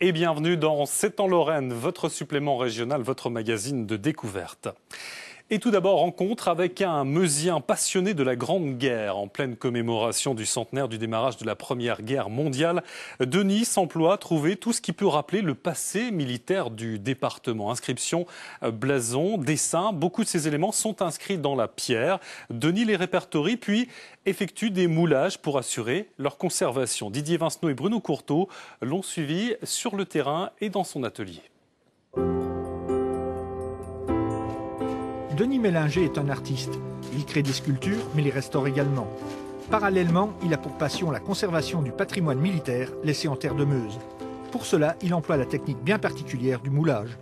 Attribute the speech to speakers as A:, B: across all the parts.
A: et bienvenue dans C'est en Lorraine, votre supplément régional, votre magazine de découverte. Et tout d'abord, rencontre avec un Meusien passionné de la Grande Guerre. En pleine commémoration du centenaire du démarrage de la Première Guerre mondiale, Denis s'emploie à trouver tout ce qui peut rappeler le passé militaire du département. Inscription, blason, dessin, beaucoup de ces éléments sont inscrits dans la pierre. Denis les répertorie puis effectue des moulages pour assurer leur conservation. Didier Vincenot et Bruno Courteau l'ont suivi sur le terrain et dans son atelier.
B: Denis Mélinger est un artiste. Il crée des sculptures, mais les restaure également. Parallèlement, il a pour passion la conservation du patrimoine militaire laissé en terre de Meuse. Pour cela, il emploie la technique bien particulière du moulage.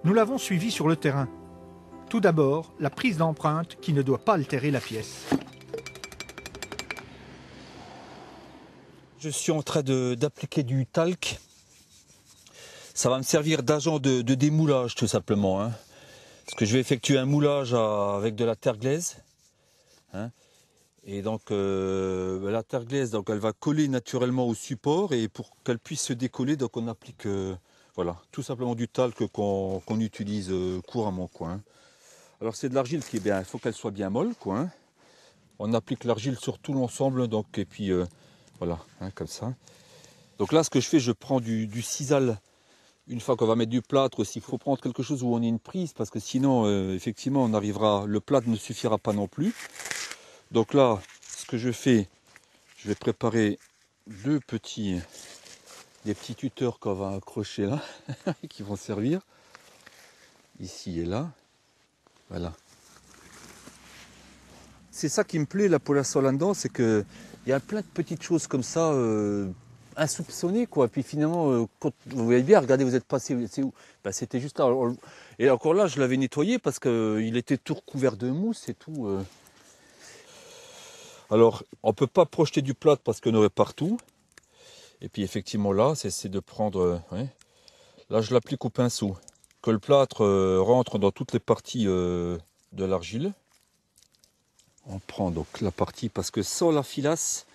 B: Nous l'avons suivi sur le terrain. Tout d'abord, la prise d'empreinte qui ne doit pas altérer la pièce.
C: Je suis en train d'appliquer du talc. Ça va me servir d'agent de démoulage tout simplement, hein. Parce que je vais effectuer un moulage avec de la terre glaise. Hein. Et donc la terre glaise, donc, elle va coller naturellement au support. Et pour qu'elle puisse se décoller, donc, on applique voilà, tout simplement du talc qu'on utilise couramment, quoi, hein. Alors c'est de l'argile qui est bien, il faut qu'elle soit bien molle, quoi, hein. On applique l'argile sur tout l'ensemble, donc, et puis voilà, hein, comme ça. Donc là, ce que je fais, je prends du sisal. Une fois qu'on va mettre du plâtre aussi, il faut prendre quelque chose où on ait une prise, parce que sinon, effectivement, le plâtre ne suffira pas non plus. Donc là, ce que je fais, je vais préparer des petits tuteurs qu'on va accrocher là, qui vont servir, ici et là. Voilà. C'est ça qui me plaît là pour la Solando, c'est qu'il y a plein de petites choses comme ça, insoupçonné, quoi. Puis finalement, quand vous voyez bien, regardez, vous êtes passé, c'est où? Ben, c'était juste là. Et encore là, je l'avais nettoyé parce qu'il était tout recouvert de mousse et tout. Alors, on ne peut pas projeter du plâtre parce qu'on aurait partout. Et puis effectivement là, c'est de prendre... ouais. Là, je l'applique au pinceau. Que le plâtre rentre dans toutes les parties de l'argile. On prend donc la partie, parce que sans la filasse,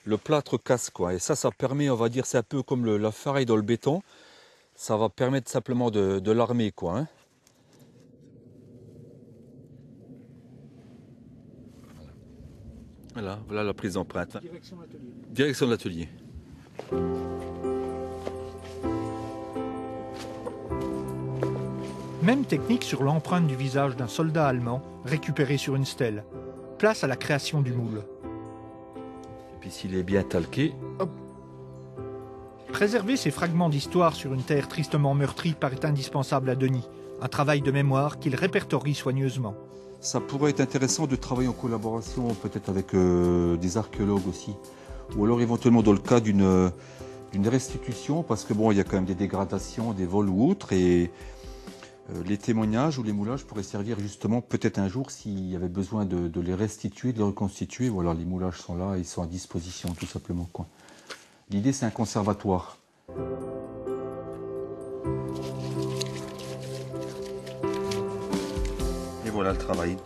C: le plâtre casse, quoi. Et ça permet, on va dire, c'est un peu comme la ferraille dans le béton. Ça va permettre simplement de l'armer, quoi, hein. Voilà la prise d'empreinte.
B: Direction l'atelier.
C: Direction de l'atelier.
B: Même technique sur l'empreinte du visage d'un soldat allemand récupéré sur une stèle. Place à la création du moule.
C: Et puis s'il est bien talqué, hop.
B: Préserver ces fragments d'histoire sur une terre tristement meurtrie paraît indispensable à Denis. Un travail de mémoire qu'il répertorie soigneusement.
C: Ça pourrait être intéressant de travailler en collaboration peut-être avec des archéologues aussi. Ou alors éventuellement dans le cas d'une restitution, parce que bon, il y a quand même des dégradations, des vols ou autres, et les témoignages ou les moulages pourraient servir justement peut-être un jour s'il y avait besoin de les restituer, de les reconstituer. Voilà, les moulages sont là, ils sont à disposition tout simplement, quoi. L'idée, c'est un conservatoire. Et voilà le travail.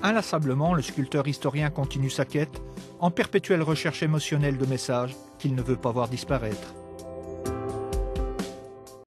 B: Inlassablement, le sculpteur historien continue sa quête, en perpétuelle recherche émotionnelle de messages qu'il ne veut pas voir disparaître.